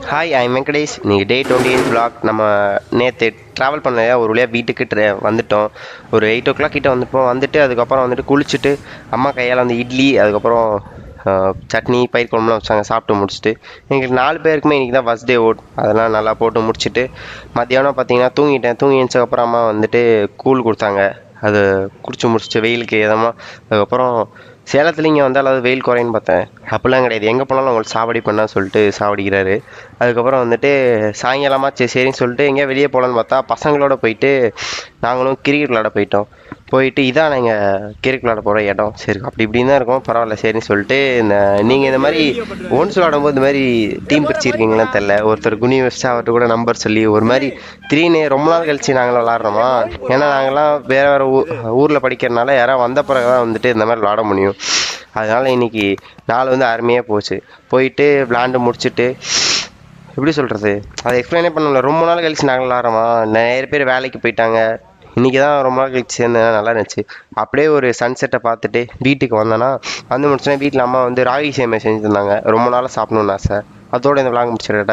Hi I Venkatesh. இன்னைக்கு டே 28 vlog. நம்ம நேற்று ட்ராவல் பண்ண ஒரு வழியாக வீட்டுக்கு வந்துட்டோம். ஒரு 8 o'clock கிட்ட வந்துப்போம். வந்துட்டு அதுக்கப்புறம் வந்துட்டு குளிச்சுட்டு அம்மா கையால் வந்து இட்லி, அதுக்கப்புறம் சட்னி, பயிர் குழம்புலாம் வச்சாங்க. சாப்பிட்டு முடிச்சுட்டு எங்களுக்கு 4 பேருக்குமே இன்றைக்கி தான் ஃபஸ்ட் டே அதெல்லாம் நல்லா போட்டு முடிச்சுட்டு மத்தியானம் பார்த்தீங்கன்னா தூங்கிட்டேன். தூங்கி எழுந்ததுக்கப்புறம் அம்மா வந்துட்டு கூழ் கொடுத்தாங்க. அது குடிச்சு முடிச்சுட்டு வெயிலுக்கு எதமாக அதுக்கப்புறம் சேலத்தில் இங்கே வந்தால் அதாவது வெயில் குறையுன்னு பார்த்தேன். அப்படிலாம் கிடையாது. எங்கே போனாலும் அவங்களுக்கு சாவடி பண்ணா சொல்லிட்டு சாவடிக்கிறாரு. அதுக்கப்புறம் வந்துட்டு சாயங்காலமாக சரின்னு சொல்லிட்டு எங்கேயா வெளியே போகலான்னு பார்த்தா பசங்களோட போயிட்டு நாங்களும் கிரிக்கெட் விளாட போயிட்டோம். போயிட்டு இதான் நாங்கள் கிரிக்கெட் விளாட போகிற இடம். சரி அப்படி இப்படின்னு தான் இருக்கும், பரவாயில்ல சரின்னு சொல்லிட்டு நீங்கள் இந்த மாதிரி ஒன்ஸ் விளாடும்போது இந்த மாதிரி டீம் பிரிச்சிருக்கீங்களான்னு தெரில. ஒருத்தர் குனி வச்சு அவர்கிட்ட கூட நம்பர் சொல்லி ஒரு மாதிரி திடீர்னு ரொம்ப நாள் கழிச்சு நாங்களும் விளாட்றோமா. ஏன்னா நாங்கள்லாம் வேறு வேறு ஊரில் படிக்கிறதுனால யாராவது வந்த பிறகு தான் வந்துட்டு இந்த மாதிரி விளாட முடியும். அதனால் இன்றைக்கி நாள் வந்து அருமையாக போச்சு. போயிட்டு விளாண்டு முடிச்சுட்டு எப்படி சொல்கிறது, அதை எக்ஸ்பிளைனே பண்ணல. ரொம்ப நாள் கழிச்சு நாங்கள் விளாட்றோமா. நிறைய பேர் வேலைக்கு போயிட்டாங்க. இன்றைக்கி தான் ரொம்ப நாள் கழிச்சு சேர்ந்தேன், நல்லா இருந்துச்சு. அப்படியே ஒரு சன்செட்டை பார்த்துட்டு வீட்டுக்கு வந்தேன்னா வந்து முடிச்சோன்னா வீட்டில் அம்மா வந்து ராகி சேமியா செஞ்சு தந்தாங்க. ரொம்ப நாளாக சாப்பிடணுன்னு ஆசை. அதோடு இந்த விளாக் முடிச்சிடட்டா.